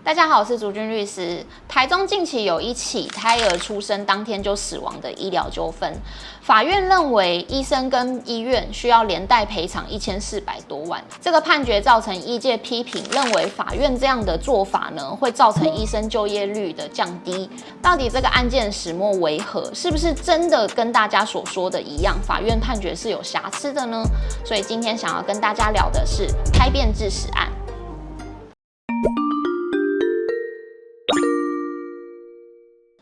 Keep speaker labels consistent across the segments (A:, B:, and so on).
A: 大家好，我是竹君律师。台中近期有一起胎儿出生当天就死亡的医疗纠纷，法院认为医生跟医院需要连带赔偿1400多万。这个判决造成医界批评，认为法院这样的做法呢，会造成医生就业率的降低。到底这个案件始末为何？是不是真的跟大家所说的一样，法院判决是有瑕疵的呢？所以今天想要跟大家聊的是胎变致死案。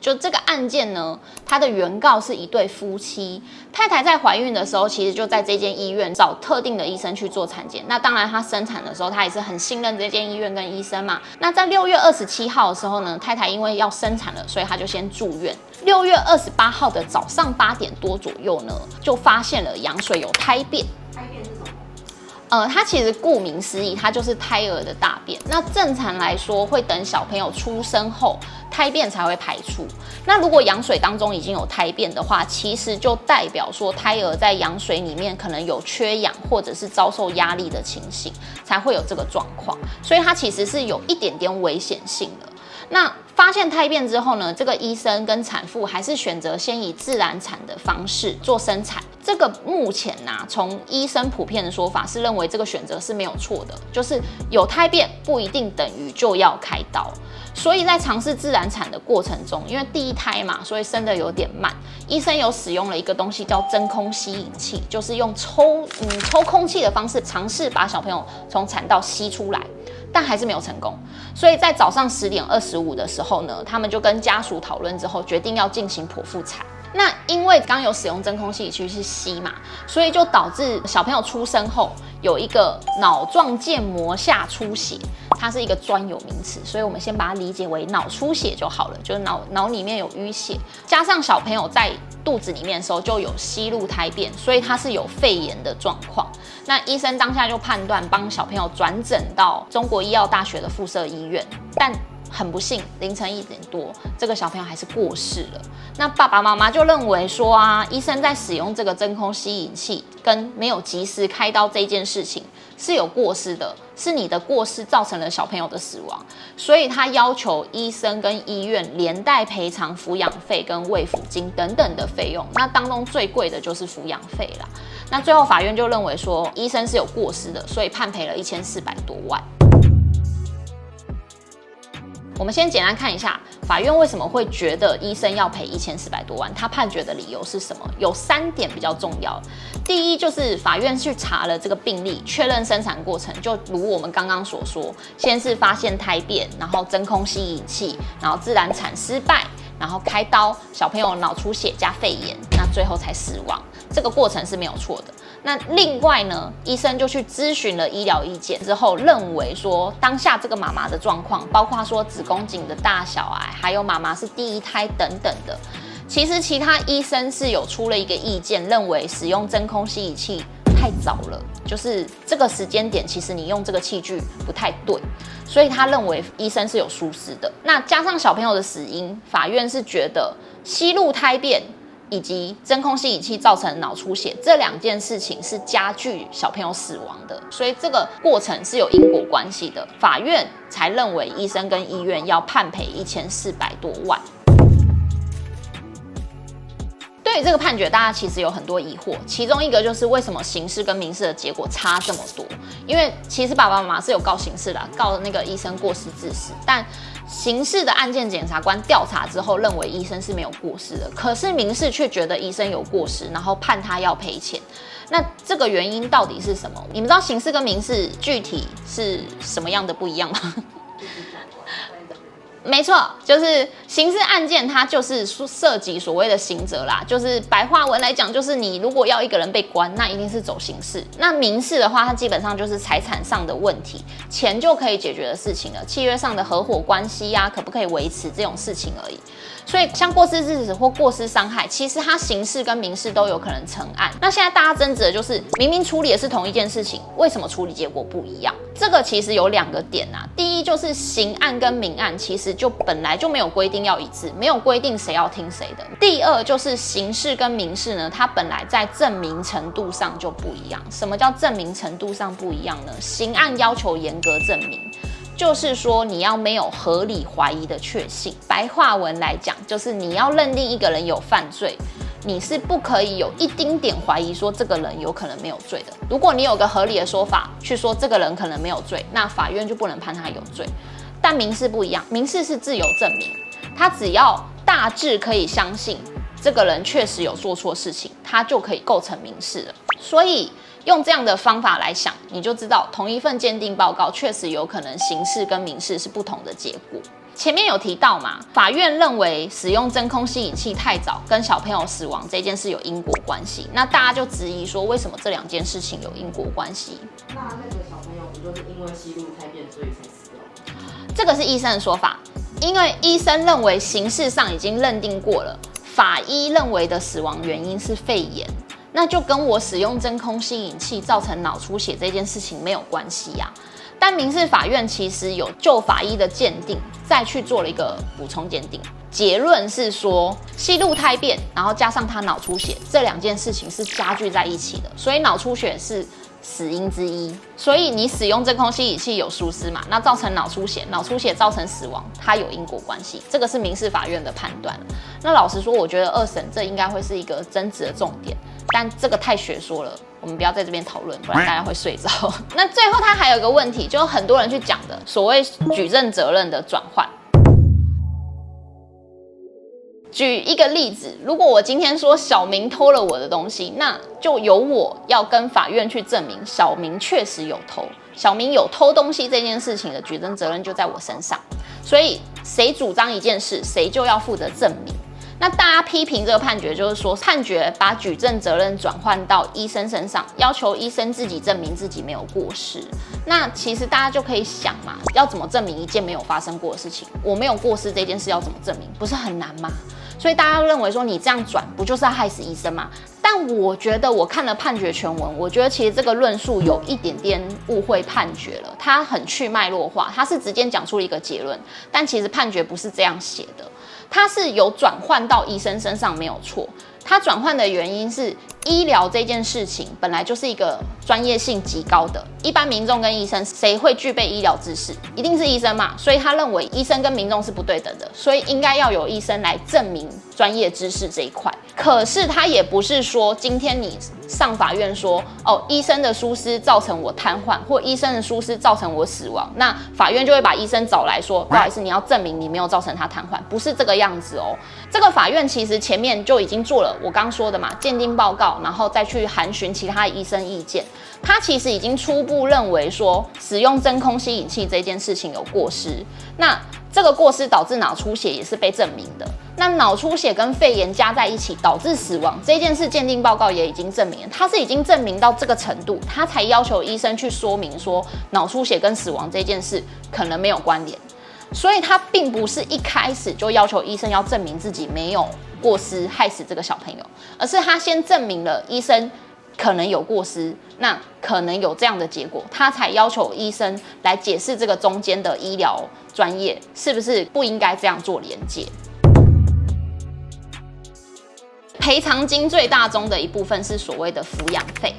A: 就这个案件呢，它的原告是一对夫妻，太太在怀孕的时候，其实就在这间医院找特定的医生去做产检。那当然，她生产的时候，她也是很信任这间医院跟医生嘛。那在6月27号的时候呢，太太因为要生产了，所以她就先住院。6月28号的早上8点多左右呢，就发现了羊水有胎变。
B: 胎变是什么？
A: 它其实顾名思义，它就是胎儿的大便。那正常来说，会等小朋友出生后，胎便才会排出。那如果羊水当中已经有胎便的话，其实就代表说胎儿在羊水里面可能有缺氧或者是遭受压力的情形，才会有这个状况。所以它其实是有一点点危险性的。那发现胎变之后呢，这个医生跟产妇还是选择先以自然产的方式做生产。这个目前从医生普遍的说法是认为这个选择是没有错的，就是有胎变不一定等于就要开刀。所以在尝试自然产的过程中，因为第一胎嘛，所以生得有点慢，医生有使用了一个东西叫真空吸引器，就是用抽空气的方式尝试把小朋友从产道吸出来。但还是没有成功，所以在早上10点25的时候呢，他们就跟家属讨论之后，决定要进行剖腹产。那因为刚有使用真空吸引器去吸嘛，所以就导致小朋友出生后有一个脑状腱膜下出血，它是一个专有名词，所以我们先把它理解为脑出血就好了，就是脑里面有淤血，加上小朋友在肚子里面的时候就有吸入胎便，所以它是有肺炎的状况。那医生当下就判断帮小朋友转诊到中国医药大学的附设医院，但很不幸，凌晨1点多，这个小朋友还是过世了。那爸爸妈妈就认为说医生在使用这个真空吸引器跟没有及时开刀这件事情是有过失的，是你的过失造成了小朋友的死亡，所以他要求医生跟医院连带赔偿抚养费跟慰抚金等等的费用。那当中最贵的就是抚养费啦。那最后法院就认为说医生是有过失的，所以判赔了1400多万。我们先简单看一下法院为什么会觉得医生要赔1400多万，他判决的理由是什么？有3点比较重要。第一就是法院去查了这个病例，确认生产过程，就如我们刚刚所说，先是发现胎变，然后真空吸引器，然后自然产失败，然后开刀，小朋友脑出血加肺炎，那最后才死亡。这个过程是没有错的。那另外呢，医生就去咨询了医疗意见之后，认为说当下这个妈妈的状况，包括说子宫颈的大小还有妈妈是第一胎等等的，其实其他医生是有出了一个意见，认为使用真空吸引器太早了，就是这个时间点，其实你用这个器具不太对，所以他认为医生是有疏失的。那加上小朋友的死因，法院是觉得吸入胎便以及真空吸引器造成脑出血这2件事情是加剧小朋友死亡的，所以这个过程是有因果关系的，法院才认为医生跟医院要判赔1400多万。对于这个判决，大家其实有很多疑惑，其中一个就是为什么刑事跟民事的结果差这么多？因为其实爸爸妈妈是有告刑事的，告那个医生过失致死，但刑事的案件检察官调查之后认为医生是没有过失的，可是民事却觉得医生有过失，然后判他要赔钱。那这个原因到底是什么？你们知道刑事跟民事具体是什么样的不一样吗？没错，就是刑事案件，它就是涉及所谓的刑责啦。就是白话文来讲，就是你如果要一个人被关，那一定是走刑事。那民事的话，它基本上就是财产上的问题，钱就可以解决的事情了。契约上的合伙关系可不可以维持这种事情而已。所以像过失致死或过失伤害，其实它刑事跟民事都有可能成案。那现在大家争执的就是明明处理的是同一件事情，为什么处理结果不一样？这个其实有2个点第一就是刑案跟民案其实就本来就没有规定要一致，没有规定谁要听谁的。第二就是刑事跟民事呢，它本来在证明程度上就不一样。什么叫证明程度上不一样呢？刑案要求严格证明，就是说你要没有合理怀疑的确信。白话文来讲，就是你要认定一个人有犯罪，你是不可以有一丁点怀疑说这个人有可能没有罪的。如果你有个合理的说法去说这个人可能没有罪，那法院就不能判他有罪。但民事不一样，民事是自由证明，他只要大致可以相信这个人确实有做错事情，他就可以构成民事了。所以用这样的方法来想，你就知道同一份鉴定报告确实有可能刑事跟民事是不同的结果。前面有提到嘛，法院认为使用真空吸引器太早跟小朋友死亡这件事有因果关系，那大家就质疑说，为什么这两件事情有因果关系？
B: 那个小朋友不就是因为吸入胎便所以才死掉吗？
A: 这个是医生的说法，因为医生认为刑事上已经认定过了，法医认为的死亡原因是肺炎，那就跟我使用真空吸引器造成脑出血这件事情没有关系呀。但民事法院其实有就法医的鉴定，再去做了一个补充鉴定，结论是说吸入胎便，然后加上他脑出血，这两件事情是加剧在一起的，所以脑出血是死因之一。所以你使用真空吸引器有疏失嘛，那造成脑出血，脑出血造成死亡，它有因果关系，这个是民事法院的判断。那老实说，我觉得二审这应该会是一个争执的重点，但这个太学说了，我们不要在这边讨论，不然大家会睡着。那最后他还有一个问题，就是很多人去讲的所谓举证责任的转换。举一个例子，如果我今天说小明偷了我的东西，那就由我要跟法院去证明小明确实有偷，小明有偷东西这件事情的举证责任就在我身上，所以谁主张一件事，谁就要负责证明。那大家批评这个判决，就是说判决把举证责任转换到医生身上，要求医生自己证明自己没有过失。那其实大家就可以想嘛，要怎么证明一件没有发生过的事情？我没有过失这件事要怎么证明？不是很难吗？所以大家认为说你这样转不就是要害死医生吗？但我觉得我看了判决全文，我觉得其实这个论述有一点点误会判决了，它很去脉络化，它是直接讲出了一个结论，但其实判决不是这样写的，它是有转换到医生身上没有错。它转换的原因是医疗这件事情本来就是一个专业性极高的，一般民众跟医生谁会具备医疗知识？一定是医生嘛，所以他认为医生跟民众是不对等的，所以应该要有医生来证明专业知识这一块。可是他也不是说今天你上法院说哦，医生的疏失造成我瘫痪，或医生的疏失造成我死亡，那法院就会把医生找来说，不好意思，你要证明你没有造成他瘫痪，不是这个样子哦。这个法院其实前面就已经做了我刚说的嘛，鉴定报告，然后再去函询其他的医生意见，他其实已经初步认为说使用真空吸引器这件事情有过失，那这个过失导致脑出血也是被证明的。那脑出血跟肺炎加在一起导致死亡这件事，鉴定报告也已经证明了，他是已经证明到这个程度，他才要求医生去说明说脑出血跟死亡这件事可能没有关联。所以他并不是一开始就要求医生要证明自己没有过失害死这个小朋友，而是他先证明了医生可能有过失，那可能有这样的结果，他才要求医生来解释这个中间的医疗专业是不是不应该这样做连结。赔偿金最大宗的一部分是所谓的抚养费。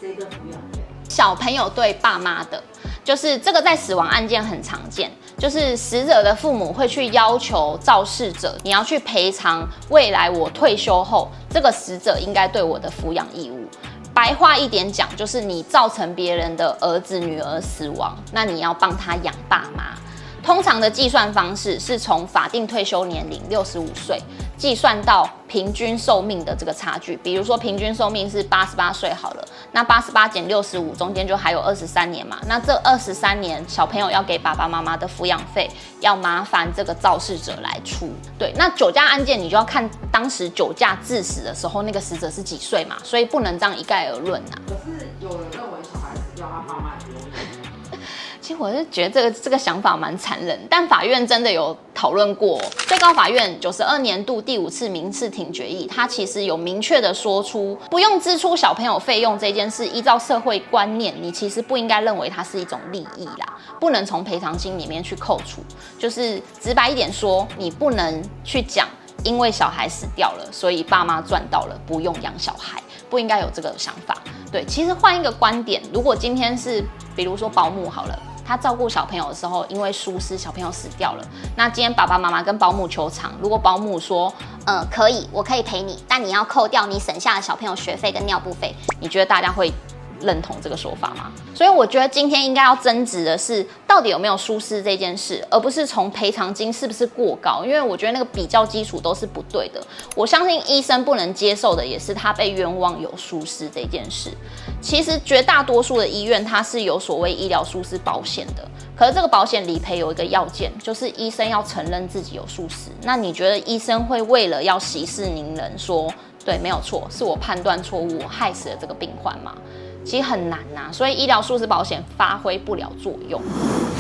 B: 谁的抚养费？
A: 小朋友对爸妈的，就是这个在死亡案件很常见，就是死者的父母会去要求肇事者，你要去赔偿未来我退休后这个死者应该对我的抚养义务。白话一点讲，就是你造成别人的儿子女儿死亡，那你要帮他养爸妈。通常的计算方式是从法定退休年龄65岁计算到平均寿命的这个差距，比如说平均寿命是88岁好了，那88减65中间就还有23年嘛，那这23年小朋友要给爸爸妈妈的抚养费，要麻烦这个肇事者来出。对，那酒驾案件你就要看当时酒驾致死的时候那个死者是几岁嘛，所以不能这样一概而论啊。
B: 可是有人认为小孩死掉，他爸妈也不用养。
A: 其实我是觉得这个想法蛮残忍，但法院真的有讨论过。最高法院92年度第5次民事庭决议，它其实有明确的说出，不用支出小朋友费用这件事，依照社会观念，你其实不应该认为它是一种利益啦，不能从赔偿金里面去扣除。就是直白一点说，你不能去讲，因为小孩死掉了，所以爸妈赚到了，不用养小孩，不应该有这个想法。对，其实换一个观点，如果今天是比如说保姆好了。他照顾小朋友的时候，因为疏失，小朋友死掉了。那今天爸爸妈妈跟保姆求偿，如果保姆说，可以，我可以赔你，但你要扣掉你省下的小朋友学费跟尿布费，你觉得大家会认同这个说法吗？所以我觉得今天应该要争执的是，到底有没有疏失这件事，而不是从赔偿金是不是过高，因为我觉得那个比较基础都是不对的。我相信医生不能接受的也是他被冤枉有疏失这件事。其实绝大多数的医院它是有所谓医疗疏失保险的，可是这个保险理赔有一个要件，就是医生要承认自己有疏失。那你觉得医生会为了要息事宁人说，对，没有错，是我判断错误，我害死了这个病患吗？其实很难呐，所以医疗疏失保险发挥不了作用。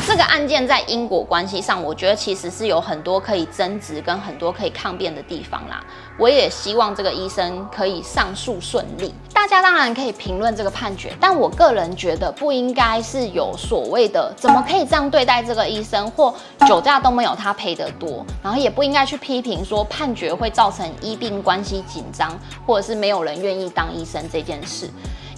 A: 这个案件在因果关系上，我觉得其实是有很多可以争执跟很多可以抗辩的地方啦。我也希望这个医生可以上诉顺利。大家当然可以评论这个判决，但我个人觉得不应该是有所谓的怎么可以这样对待这个医生，或酒驾都没有他赔得多，然后也不应该去批评说判决会造成医病关系紧张，或者是没有人愿意当医生这件事。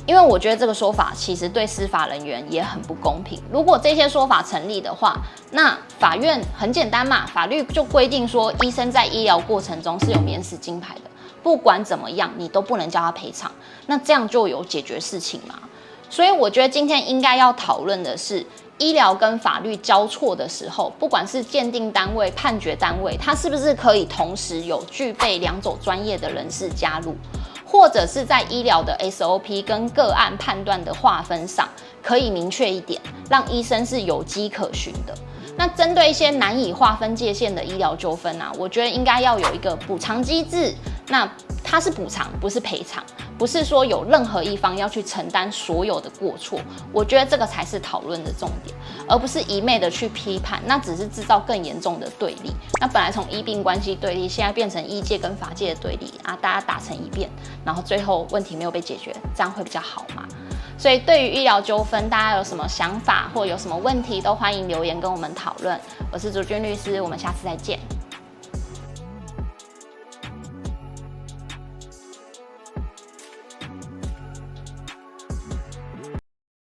A: 因为我觉得这个说法其实对司法人员也很不公平。如果这些说法成立的话，那法院很简单嘛，法律就规定说，医生在医疗过程中是有免死金牌的，不管怎么样，你都不能叫他赔偿。那这样就有解决事情嘛？所以我觉得今天应该要讨论的是，医疗跟法律交错的时候，不管是鉴定单位、判决单位，它是不是可以同时有具备两种专业的人士加入？或者是在医疗的 SOP 跟个案判断的划分上，可以明确一点，让医生是有迹可循的。那针对一些难以划分界限的医疗纠纷啊，我觉得应该要有一个补偿机制。那它是补偿，不是赔偿，不是说有任何一方要去承担所有的过错。我觉得这个才是讨论的重点，而不是一昧的去批判，那只是制造更严重的对立。那本来从医病关系对立，现在变成医界跟法界的对立啊，大家打成一片，然后最后问题没有被解决，这样会比较好吗？所以对于医疗纠纷，大家有什么想法或有什么问题，都欢迎留言跟我们讨论。我是朱军律师，我们下次再见。